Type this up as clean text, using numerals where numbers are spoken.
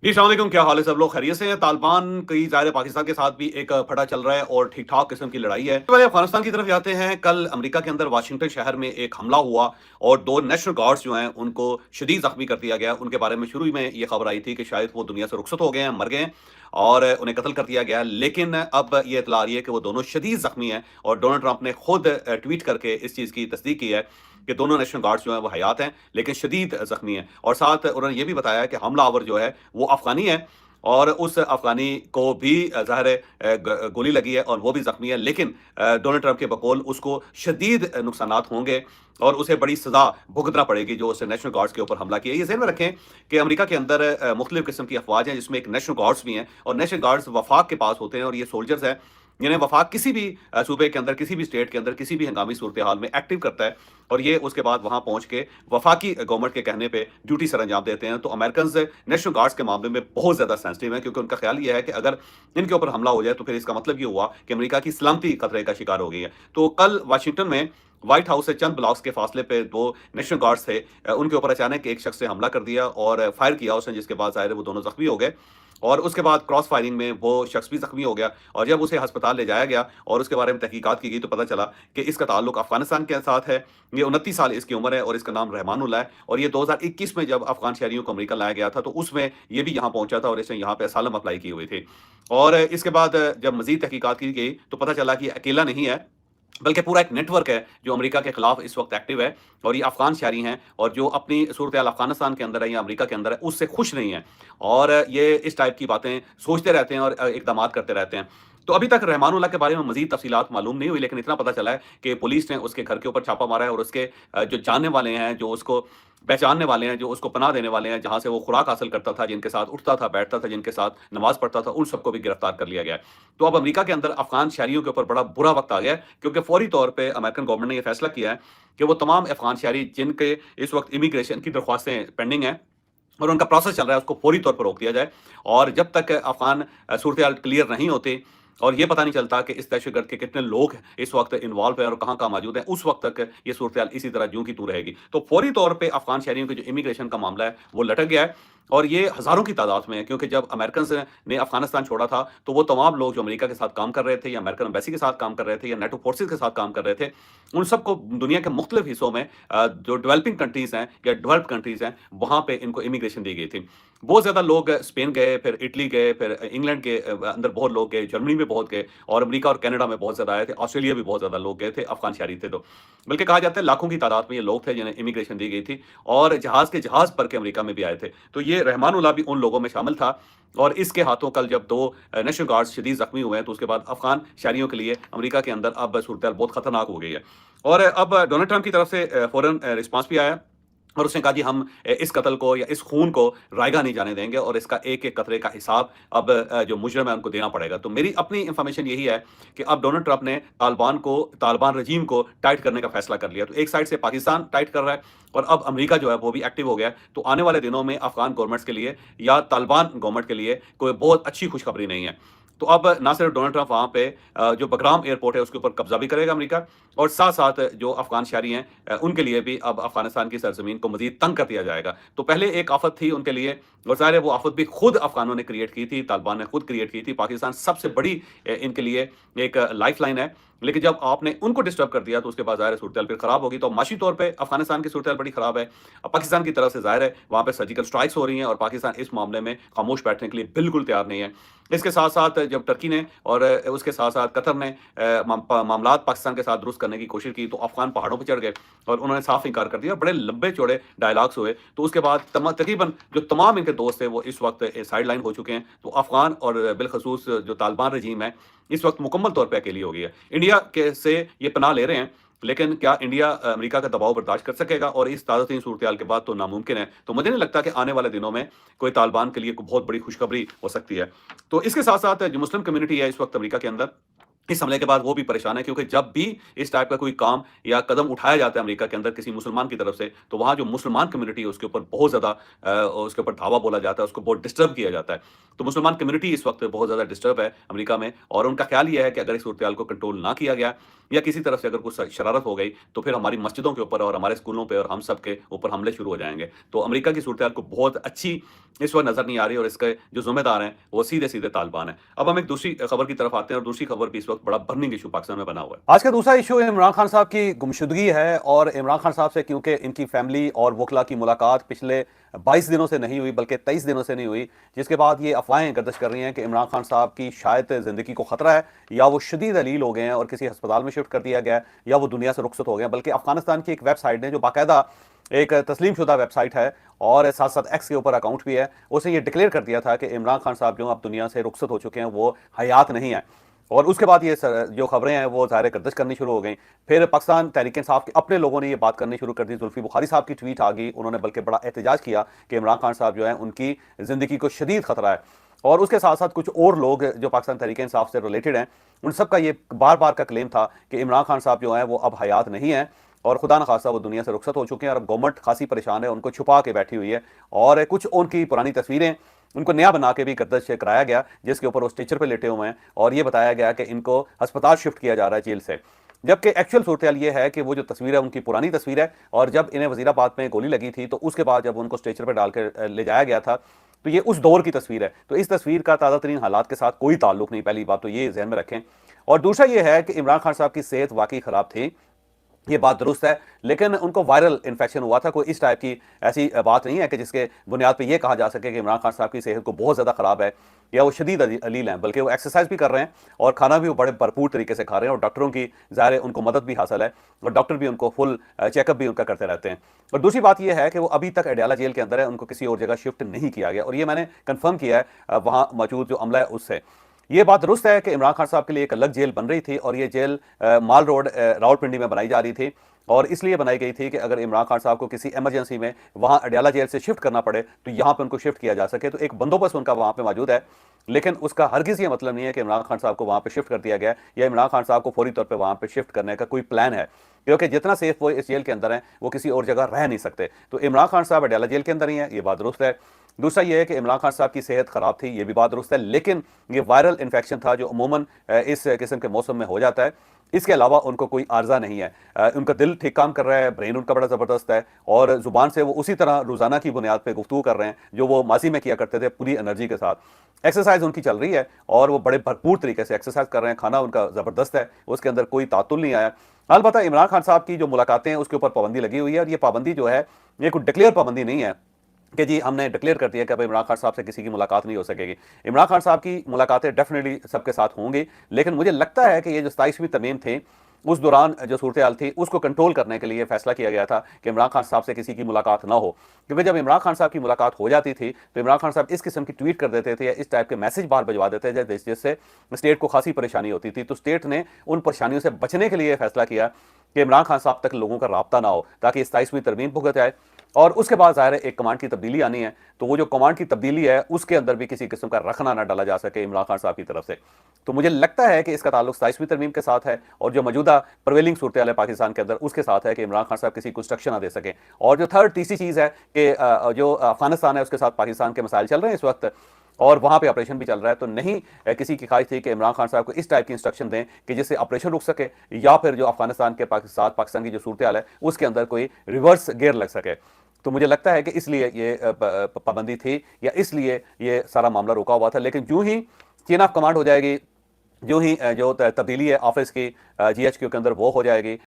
जी, अस्सलाम वालेकुम, क्या हाल है सब लोग खैरियत से हैं? तालिबान कई ज़ाहिर पाकिस्तान के साथ भी एक फटा चल रहा है और ठीक-ठाक किस्म की लड़ाई है। पहले अफ़गानिस्तान की तरफ जाते हैं। कल अमेरिका के अंदर वाशिंगटन शहर में एक हमला हुआ और 2 नेशनल गार्ड्स जो हैं, उनको शदीद ज़ख्मी कर दिया गया। उनके बारे में शुरू में ये खबर आई थी कि शायद वो दुनिया से रुखसत हो गए हैं, मर गए हैं और उन्हें कत्ल कर दिया गया। लेकिन अब ये इत्तला आ रही है कि वो दोनों शदीद ज़ख्मी हैं और डोनाल्ड ट्रंप ने खुद ट्वीट करके इस चीज़ की तस्दीक की है कि दोनों नेशनल गार्ड्स जो हैं, वो हयात हैं, लेकिन शदीद ज़ख्मी हैं। और साथ उन्होंने ये भी बताया कि हमलावर जो है, वो अफ़गानी है और उस अफ़गानी को भी ज़ाहिर है गोली लगी है और वो भी ज़ख्मी है। लेकिन डोनाल्ड ट्रंप के बकौल उसको शदीद नुकसानात होंगे और उसे बड़ी सज़ा भुगतना पड़ेगी जो उसने नेशनल गार्ड्स के ऊपर हमला किया। ये ज़हन में रखें कि अमेरिका के अंदर मुख्तलिफ़ किस्म की अफ़वाज हैं जिसमें एक नेशनल गार्ड्स भी हैं और नेशनल गार्ड्स वफ़ाक के पास होते हैं और ये सोल्जर्स हैं जिन्हें वफ़ाक किसी भी सूबे के अंदर, किसी भी स्टेट के अंदर, किसी भी हंगामी सूरत-ए-हाल में एक्टिव करता है और ये उसके बाद वहाँ पहुँच के वफ़ाकी गवर्नमेंट के कहने पे ड्यूटी सर अंजाम देते हैं। तो अमेरिकन्स नेशनल गार्ड्स के मामले में बहुत ज़्यादा सेंसिटिव हैं क्योंकि उनका ख़्याल ये है कि अगर इनके ऊपर हमला हो जाए तो फिर इसका मतलब ये हुआ कि अमेरिका की सलामती खतरे का शिकार हो गई है। तो कल वाशिंगटन में व्हाइट हाउस से चंद ब्लॉक्स के फासले पे 2 नेशनल गार्ड्स थे। उनके ऊपर अचानक एक शख्स ने हमला कर दिया और फायर किया उसने, जिसके बाद ज़ाहिर है वो दोनों ज़ख्मी हो गए और उसके बाद क्रॉस फायरिंग में वो शख्स भी ज़ख्मी हो गया और जब उसे अस्पताल ले जाया गया और उसके बारे में तहकीकात की गई तो पता चला कि इसका ताल्लुक अफ़गानिस्तान के साथ है। ये 29 साल इसकी उम्र है और इसका नाम रहमानुल्लाह है और ये 2021 में जब अफ़गान शहरियों को अमेरिका लाया गया था तो उसमें ये भी यहाँ पहुँचा था और इसने यहाँ पे असाइलम अप्लाई की हुई थी। और इसके बाद जब मज़ीद तहकीकात की गई तो पता चला कि ये अकेला नहीं है, बल्कि पूरा एक नेटवर्क है जो अमेरिका के खिलाफ इस वक्त एक्टिव है और ये अफ़गान शहरी हैं और जो अपनी सूरत-ए-हाल अफ़गानिस्तान के अंदर है या अमेरिका के अंदर है, उससे खुश नहीं हैं और ये इस टाइप की बातें सोचते रहते हैं और इक़दामात करते रहते हैं। तो अभी तक रहमानुल्लाह के बारे में मज़ीद तफ़सीलात मालूम नहीं हुई, लेकिन इतना पता चला है कि पुलिस ने उसके घर के ऊपर छापा मारा है और उसके जो जानने वाले हैं, जो उसको पहचानने वाले हैं, जो उसको पनाह देने वाले हैं, जहाँ से वो खुराक हासिल करता था, जिनके साथ उठता था, बैठता था, जिनके साथ नमाज़ पढ़ता था, उन सबको भी गिरफ्तार कर लिया गया है। तो अब अमेरिका के अंदर अफ़गान शहरियों के ऊपर बड़ा बुरा वक़्त आ गया है क्योंकि फ़ौरी तौर पे अमेरिकन गवर्नमेंट ने ये फ़ैसला किया है कि वो तमाम अफ़गान शहरी जिनके इस वक़्त इमिग्रेशन की दरख्वास्तें पेंडिंग हैं और उनका प्रोसेस चल रहा है, उसको फ़ौरी तौर पर रोक दिया जाए और जब तक अफ़गान सूरत-ए-हाल क्लियर नहीं होती और ये पता नहीं चलता कि इस दहशतगर्द के कितने लोग इस वक़्त इन्वॉल्व हैं और कहाँ-कहाँ मौजूद हैं, उस वक़्त तक ये सूरत-ए-हाल इसी तरह ज्यों की त्यों रहेगी। तो फ़ौरी तौर पे अफ़गान शहरियों के जो इमिग्रेशन का मामला है, वो लटक गया है और ये हज़ारों की तादाद में है क्योंकि जब अमेरिकन्स ने अफ़गानिस्तान छोड़ा था, तो वो तमाम लोग जो अमेरिका के साथ काम कर रहे थे या अमेरिकन एम्बेसी के साथ काम कर रहे थे या नेटो फ़ोर्सेज़ के साथ काम कर रहे थे, उन सबको दुनिया के मुख्तलिफ़ हिस्सों में जो डेवलपिंग कंट्रीज़ हैं या डेवलप्ड कंट्रीज़ हैं, वहाँ पे इनको इमिग्रेशन दी गई थी। बहुत ज़्यादा लोग स्पेन गए, फिर इटली गए, फिर इंग्लैंड के अंदर बहुत लोग गए, जर्मनी में बहुत गए और अमेरिका और कनाडा में बहुत ज़्यादा आए थे, ऑस्ट्रेलिया भी बहुत ज़्यादा लोग गए थे, अफ़गान शहरी थे तो। बल्कि कहा जाता है लाखों की तादाद में ये लोग थे जिन्हें इमिग्रेशन दी गई थी और जहाज़ के जहाज़ भर के अमेरिका में भी आए थे। तो ये रहमानुल्लाह भी उन लोगों में शामिल था और इसके हाथों कल जब 2 नेशनल गार्ड्स शदीद ज़ख्मी हुए हैं, तो उसके बाद अफ़गान शहरियों के लिए अमेरिका के अंदर अब सूरत-ए-हाल बहुत ख़तरनाक हो गई है। और अब डोनाल्ड ट्रंप की तरफ से फ़ौरन रिस्पॉन्स भी आया और उसने कहा जी हम इस कत्ल को या इस खून को रायगा नहीं जाने देंगे और इसका एक-एक कतरे का हिसाब अब जो मुजरिम है उनको देना पड़ेगा। तो मेरी अपनी इन्फॉर्मेशन यही है कि अब डोनाल्ड ट्रंप ने तालिबान रजीम को टाइट करने का फैसला कर लिया। तो एक साइड से पाकिस्तान टाइट कर रहा है और अब अमेरिका जो है वो भी एक्टिव हो गया है। तो आने वाले दिनों में अफ़गान गवर्नमेंट्स के लिए या तालिबान गवर्नमेंट के लिए कोई बहुत अच्छी खुशखबरी नहीं है। तो अब ना सिर्फ डोनाल्ड ट्रंप वहाँ पे जो बगराम एयरपोर्ट है उसके ऊपर कब्जा भी करेगा अमेरिका और साथ-साथ जो अफ़गान शहरी हैं उनके लिए भी अब अफ़गानिस्तान की सरज़मीन को मज़ीद तंग कर दिया जाएगा। तो पहले एक आफ़त थी उनके लिए और ज़ाहिर है वो आफ़त भी खुद अफ़गानों ने क्रिएट की थी, तालिबान ने खुद क्रिएट की थी। पाकिस्तान सबसे बड़ी इनके लिए एक लाइफ़लाइन है। लेकिन जब आपने उनको डिस्टर्ब कर दिया तो उसके बाद ज़ाहिर है सूरत-ए-हाल फिर ख़राब होगी। तो माशी तौर पे अफ़गानिस्तान की सूरत-ए-हाल बड़ी ख़राब है। पाकिस्तान की तरफ से ज़ाहिर है वहाँ पे सर्जिकल स्ट्राइक्स हो रही हैं और पाकिस्तान इस मामले में खामोश बैठने के लिए बिल्कुल तैयार नहीं है। इसके साथ-साथ जब टर्की ने और उसके साथ-साथ कतर ने मामलात पाकिस्तान के साथ दुरुस्त करने की कोशिश की, तो अफ़गान पहाड़ों पे चढ़ गए और उन्होंने साफ इनकार कर दिया। बड़े लंबे-चौड़े डायलॉग्स हुए। तो उसके बाद तकरीबन जो तमाम इनके दोस्त थे, वो इस वक़्त साइड लाइन हो चुके हैं। तो अफ़गान और बिलख़ुसूस जो तालिबान रजीम है, इस वक़्त मुकम्मल तौर पे अकेली हो गई है। इंडिया के से ये पनाह ले रहे हैं, लेकिन क्या इंडिया अमेरिका का दबाव बर्दाश्त कर सकेगा? और इस ताज़ा-तरीन सूरत-ए-हाल के बाद तो नामुमकिन है। तो मुझे नहीं लगता कि आने वाले दिनों में कोई तालिबान के लिए कोई बहुत बड़ी खुशखबरी हो सकती है। तो इसके साथ-साथ जो मुस्लिम कम्युनिटी है इस वक़्त अमेरिका के अंदर, इस हमले के बाद वो भी परेशान है, क्योंकि जब भी इस टाइप का कोई काम या कदम उठाया जाता है अमेरिका के अंदर किसी मुसलमान की तरफ से, तो वहाँ जो मुसलमान कम्युनिटी है उसके ऊपर बहुत ज़्यादा उसके ऊपर धावा बोला जाता है, उसको बहुत डिस्टर्ब किया जाता है। तो मुसलमान कम्युनिटी इस वक़्त बहुत ज़्यादा डिस्टर्ब है अमेरिका में, और उनका ख़्याल ये है कि अगर इस सूरत-ए-हाल को कंट्रोल ना किया गया या किसी तरफ से अगर कुछ शरारत हो गई, तो फिर हमारी मस्जिदों के ऊपर और हमारे स्कूलों पे और हम सब के ऊपर हमले शुरू हो जाएँगे। तो अमेरिका की सूरत-ए-हाल को बहुत अच्छी इस वक़्त नज़र नहीं आ रही, और इसके जो ज़िम्मेदार हैं, वो सीधे-सीधे तालिबान हैं। अब हम एक दूसरी खबर की तरफ आते हैं, और दूसरी खबर भी इस वक़्त बड़ा बर्निंग इश्यू पाकिस्तान में बना हुआ है। आज का दूसरा इश्यू इमरान खान साहब की गुमशुदगी है, और इमरान खान साहब से क्योंकि इनकी फैमिली और वकला की मुलाकात पिछले 22 दिनों से नहीं हुई, बल्कि 23 दिनों से नहीं हुई, जिसके बाद ये अफवाहें गर्दिश कर रही हैं कि इमरान खान साहब की शायद ज़िंदगी को ख़तरा है, या वो शदीद अलील हो गए हैं और किसी अस्पताल में शिफ्ट कर दिया गया है, या वो दुनिया से रुखसत हो गए हैं। बल्कि अफगानिस्तान की एक वेबसाइट ने, जो बाकायदा एक तस्लीम शुदा वेबसाइट है और साथ साथ एक्स के ऊपर अकाउंट भी है, उसे ये डिक्लेयर कर दिया था कि इमरान खान साहब जो अब दुनिया से रुखसत हो चुके हैं, वो हयात नहीं है। और उसके बाद ये जो खबरें हैं वो ज़ाहिर गर्दिश करनी शुरू हो गई। फिर पाकिस्तान तहरीक-ए-इंसाफ के अपने लोगों ने ये बात करनी शुरू कर दी। जुल्फ़ी बुखारी साहब की ट्वीट आ गई, उन्होंने बल्कि बड़ा एहतजाज किया कि इमरान खान साहब जो हैं उनकी ज़िंदगी को शदीद ख़तरा है। और उसके साथ साथ कुछ और लोग जो पाकिस्तान तहरीक-ए-इंसाफ से रिलेटेड हैं, उन सब का ये बार बार का क्लेम था कि इमरान खान साहब जो हैं वो अब हयात नहीं हैं, और खुदा न खासा वो दुनिया से रुखसत हो चुके हैं, और अब गवर्नमेंट खासी परेशान है, उनको छुपा के बैठी हुई है। और कुछ उनकी पुरानी तस्वीरें उनको नया बना के भी गर्दिश कराया गया, जिसके ऊपर वो स्ट्रेचर पे लेटे हुए हैं, और ये बताया गया कि इनको अस्पताल शिफ्ट किया जा रहा है जेल से। जबकि एक्चुअल सूरत-ए-हाल ये है कि वो जो तस्वीर है उनकी पुरानी तस्वीर है, और जब इन्हें वज़ीराबाद में गोली लगी थी, तो उसके बाद जब उनको स्ट्रेचर पे डाल के ले जाया गया था, तो ये उस दौर की तस्वीर है। तो इस तस्वीर का ताज़ा तरीन हालात के साथ कोई ताल्लुक नहीं, पहली बात तो ये ज़हन में रखें। और दूसरा ये है कि इमरान खान साहब की सेहत वाकई ख़राब थी, ये बात दुरुस्त है, लेकिन उनको वायरल इन्फेक्शन हुआ था। कोई इस टाइप की ऐसी बात नहीं है कि जिसके बुनियाद पे ये कहा जा सके कि इमरान खान साहब की सेहत को बहुत ज़्यादा ख़राब है या वो शदीद अलील हैं, बल्कि वो एक्सरसाइज भी कर रहे हैं और खाना भी वो बड़े भरपूर तरीके से खा रहे हैं, और डॉक्टरों की ज़ाहिर है उनको मदद भी हासिल है, और डॉक्टर भी उनको फुल चेकअप भी उनका करते रहते हैं। और दूसरी बात यह है कि वो अभी तक अडयाला जेल के अंदर है, उनको किसी और जगह शिफ्ट नहीं किया गया, और ये मैंने कन्फर्म किया है वहाँ मौजूद जो अमला है उससे। ये बात दुरुस्त है कि इमरान खान साहब के लिए एक अलग जेल बन रही थी, और ये जेल माल रोड रावलपिंडी में बनाई जा रही थी, और इसलिए बनाई गई थी कि अगर इमरान खान साहब को किसी इमरजेंसी में वहाँ अडयाला जेल से शिफ्ट करना पड़े, तो यहाँ पे उनको शिफ्ट किया जा सके। तो एक बंदोबस्त उनका वहाँ पे मौजूद है, लेकिन उसका हरगिज़ ये मतलब नहीं है कि इमरान खान साहब को वहाँ पे शिफ्ट कर दिया गया, या इमरान खान साहब को फौरी तौर पे वहाँ पे शिफ्ट करने का कोई प्लान है, क्योंकि जितना सेफ वो इस जेल के अंदर हैं, वो किसी और जगह रह नहीं सकते। तो इमरान खान साहब अडयाला जेल के अंदर ही हैं, ये बात दुरुस्त है। दूसरा ये है कि इमरान खान साहब की सेहत ख़राब थी, ये भी बात दुरुस्त है, लेकिन ये वायरल इन्फेक्शन था जो अमूमन इस किस्म के मौसम में हो जाता है। इसके अलावा उनको कोई आर्जा नहीं है। उनका दिल ठीक काम कर रहा है, ब्रेन उनका बड़ा ज़बरदस्त है, और ज़ुबान से वो उसी तरह रोज़ाना की बुनियाद पे गुफ्तगू कर रहे हैं जो वो माजी में किया करते थे, पूरी एनर्जी के साथ। एक्सरसाइज उनकी चल रही है, और वो बड़े भरपूर तरीके से एक्सरसाइज कर रहे हैं, खाना उनका ज़बरदस्त है, उसके अंदर कोई तातुल नहीं आया। अलबत्ता इमरान खान साहब की जो मुलाकातें हैं उसके ऊपर पाबंदी लगी हुई है, और ये पाबंदी जो है ये कोई डिक्लेयर पाबंदी नहीं है कि जी हमने डिक्लेयर कर दिया कि अब इमरान खान साहब से किसी की मुलाकात नहीं हो सकेगी। इमरान खान साहब की मुलाकातें डेफिनेटली सबके साथ होंगी, लेकिन मुझे लगता है कि ये जो 27वीं तरमीम थे, उस दौरान जो सूरत-ए-हाल थी उसको कंट्रोल करने के लिए फैसला किया गया था कि इमरान खान साहब से किसी की मुलाकात ना हो। क्योंकि जब इमरान खान साहब की मुलाकात हो जाती थी, तो इमरान खान साहब इस किस्म की ट्वीट कर देते थे या इस टाइप के मैसेज बाहर भिजवा देते थे जिससे स्टेट को खासी परेशानी होती थी। तो स्टेट ने उन परेशानियों से बचने के लिए फैसला किया कि इमरान खान साहब तक लोगों का राब्ता ना हो, ताकि 27वीं तरमीम भुगत जाए। और उसके बाद ज़ाहिर है एक कमांड की तब्दीली आनी है, तो वो जो कमांड की तब्दीली है उसके अंदर भी किसी किस्म का रखना ना डाला जा सके इमरान खान साहब की तरफ से। तो मुझे लगता है कि इसका ताल्लुक 27वीं तरमीम के साथ है, और जो मौजूदा प्रिवेलिंग सूरत-ए-हाल है पाकिस्तान के अंदर उसके साथ है कि इमरान खान साहब किसी को इंस्ट्रक्शन ना दे सकें। और जो तीसरी चीज़ है कि जो अफगानिस्तान है उसके साथ पाकिस्तान के मसाइल चल रहे हैं इस वक्त, और वहाँ पे ऑपरेशन भी चल रहा है, तो नहीं किसी की ख्वाहिश थी कि इमरान खान साहब को इस टाइप की इंस्ट्रक्शन दें कि जिससे ऑपरेशन रुक सके, या फिर जो अफगानिस्तान के साथ पाकिस्तान की जो सूरत-ए-हाल है उसके अंदर कोई रिवर्स गियर लग सके। तो मुझे लगता है कि इसलिए ये पाबंदी थी, या इसलिए ये सारा मामला रुका हुआ था। लेकिन यूं ही चेन ऑफ कमांड हो जाएगी, जो ही जो तब्दीली है ऑफिस की GHQ के अंदर वो हो जाएगी,